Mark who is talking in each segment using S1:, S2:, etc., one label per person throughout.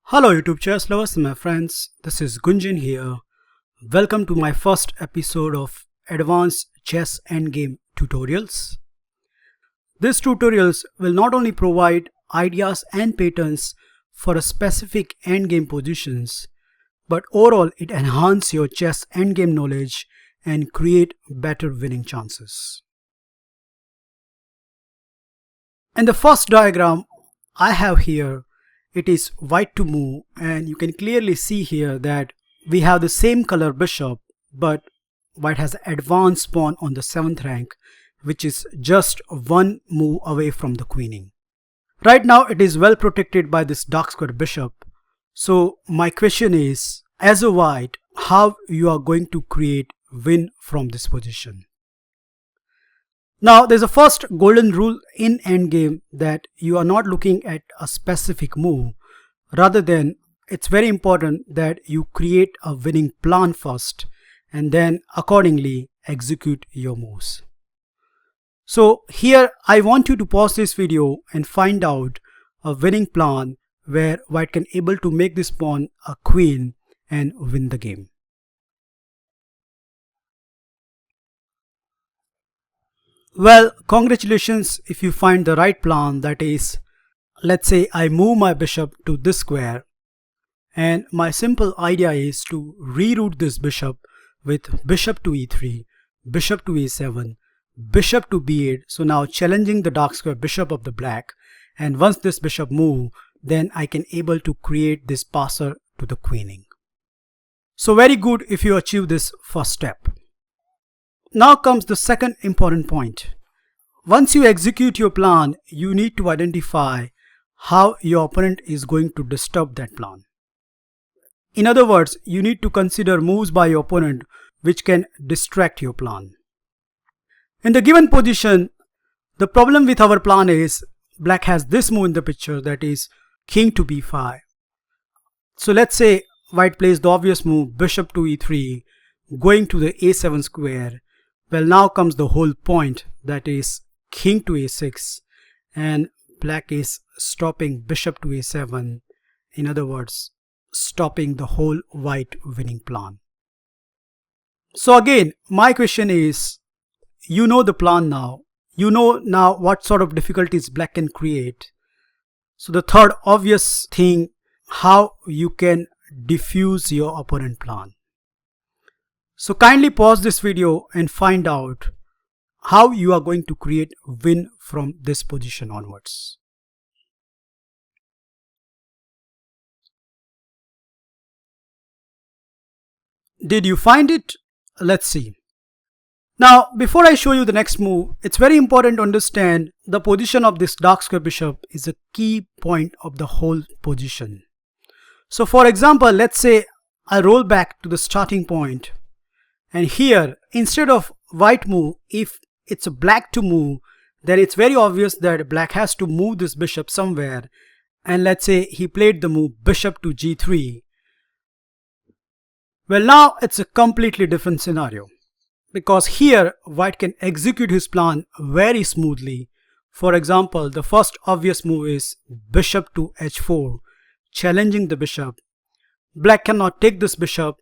S1: Hello YouTube chess lovers and my friends, this is Gunjan here. Welcome to my first episode of Advanced Chess Endgame tutorials. These tutorials will not only provide ideas and patterns for a specific endgame positions, but overall it enhances your chess endgame knowledge and create better winning chances. In the first diagram I have here, it is white to move, and you can clearly see here that we have the same color bishop, but white has advanced pawn on the 7th rank, which is just one move away from the queening. Right now it is well protected by this dark square bishop. So my question is, as a white, how you are going to create win from this position? Now there's a first golden rule in endgame that you are not looking at a specific move. Rather than, it's very important that you create a winning plan first and then accordingly execute your moves. So here I want you to pause this video and find out a winning plan where white can able to make this pawn a queen and win the game. Well, congratulations if you find the right plan. That is, let's say I move my bishop to this square, and my simple idea is to reroute this bishop with bishop to e3, bishop to a7, bishop to b8. So now challenging the dark square bishop of the black, and once this bishop move, then I can able to create this passer to the queening. So very good if you achieve this first step. Now comes the second important point. Once you execute your plan, you need to identify how your opponent is going to disturb that plan. In other words, you need to consider moves by your opponent which can distract your plan. In the given position, the problem with our plan is black has this move in the picture, that is king to b5. So let's say white plays the obvious move bishop to e3, going to the a7 square. Well, now comes the whole point, that is king to a6, and black is stopping bishop to a7. In other words, stopping the whole white winning plan. So again, my question is, you know the plan now. You know now what sort of difficulties black can create. So the third obvious thing, how you can diffuse your opponent plan. So kindly pause this video and find out how you are going to create win from this position onwards. Did you find it? Let's see. Now before I show you the next move, it's very important to understand the position of this dark square bishop is a key point of the whole position. So for example, let's say I roll back to the starting point. And here, instead of white move, if it's a black to move, then it's very obvious that black has to move this bishop somewhere. And let's say he played the move bishop to g3. Well, now it's a completely different scenario, because here white can execute his plan very smoothly. For example, the first obvious move is bishop to h4, challenging the bishop. Black cannot take this bishop.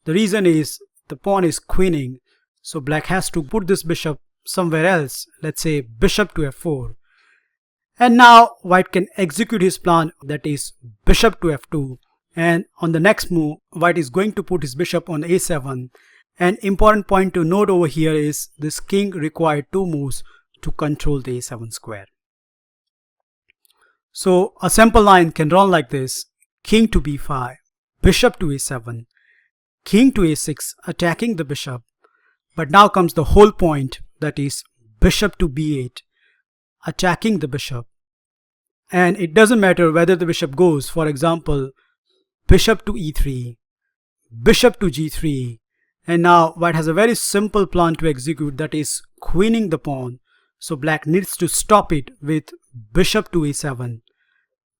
S1: The reason is the pawn is queening, so black has to put this bishop somewhere else, let's say bishop to f4. And now white can execute his plan, that is bishop to f2. And on the next move, white is going to put his bishop on a7. An important point to note over here is this king required 2 moves to control the a7 square. So a simple line can run like this: king to b5, bishop to a7, king to a6, attacking the bishop. But now comes the whole point, that is bishop to b8, attacking the bishop. And it doesn't matter whether the bishop goes, for example, bishop to e3, bishop to g3. And now white has a very simple plan to execute, that is queening the pawn. So black needs to stop it with bishop to a7,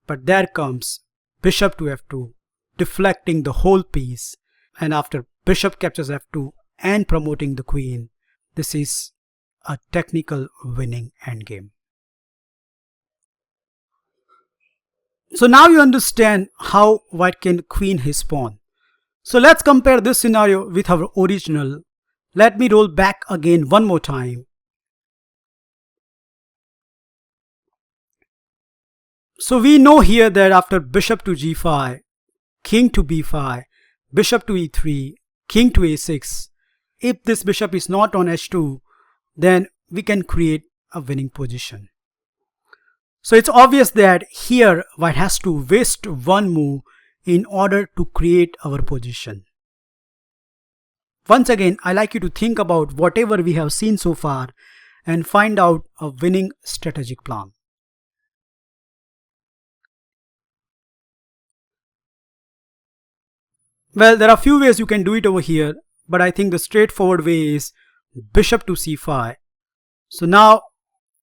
S1: but there comes bishop to f2, deflecting the whole piece, and after bishop captures f2 and promoting the queen, this is a technical winning endgame. So now you understand how white can queen his pawn. So let's compare this scenario with our original. Let me roll back again one more time. So we know here that after bishop to g5, king to b5, bishop to e3, king to a6, if this bishop is not on h2, then we can create a winning position. So it's obvious that here white has to waste one move in order to create our position. Once again, I like you to think about whatever we have seen so far and find out a winning strategic plan. Well, there are a few ways you can do it over here, but I think the straightforward way is bishop to c5. So now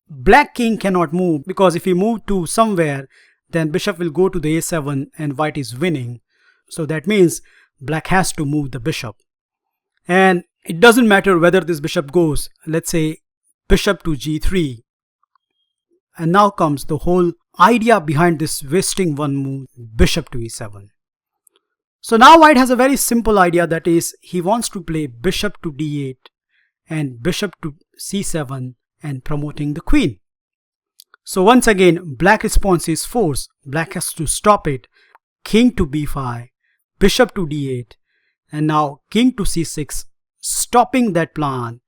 S1: black king cannot move, because if he move to somewhere, then bishop will go to the a7 and white is winning. So that means black has to move the bishop. And it doesn't matter whether this bishop goes, let's say bishop to g3. And now comes the whole idea behind this wasting one move, bishop to e7. So now white has a very simple idea, that is he wants to play bishop to d8 and bishop to c7 and promoting the queen. So once again, black response is force. Black has to stop it. King to b5, bishop to d8, and now king to c6, stopping that plan.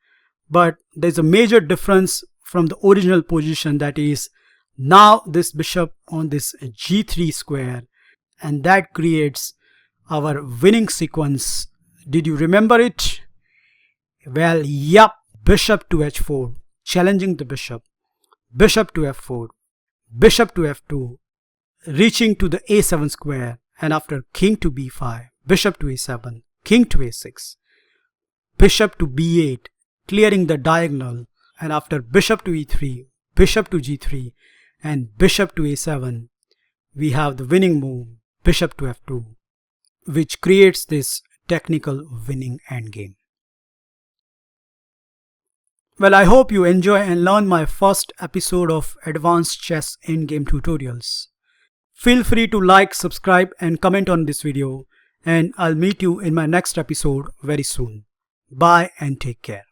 S1: But there's a major difference from the original position, that is now this bishop on this g3 square, and that creates our winning sequence. Did you remember it? Well, yup, bishop to h4, challenging the bishop, bishop to f4, bishop to f2, reaching to the a7 square, and after king to b5, bishop to a7, king to a6, bishop to b8, clearing the diagonal, and after bishop to e3, bishop to g3, and bishop to a7, we have the winning move, bishop to f2, which creates this technical winning endgame. Well, I hope you enjoy and learn my first episode of Advanced Chess Endgame tutorials. Feel free to like, subscribe and comment on this video, and I'll meet you in my next episode very soon. Bye and take care.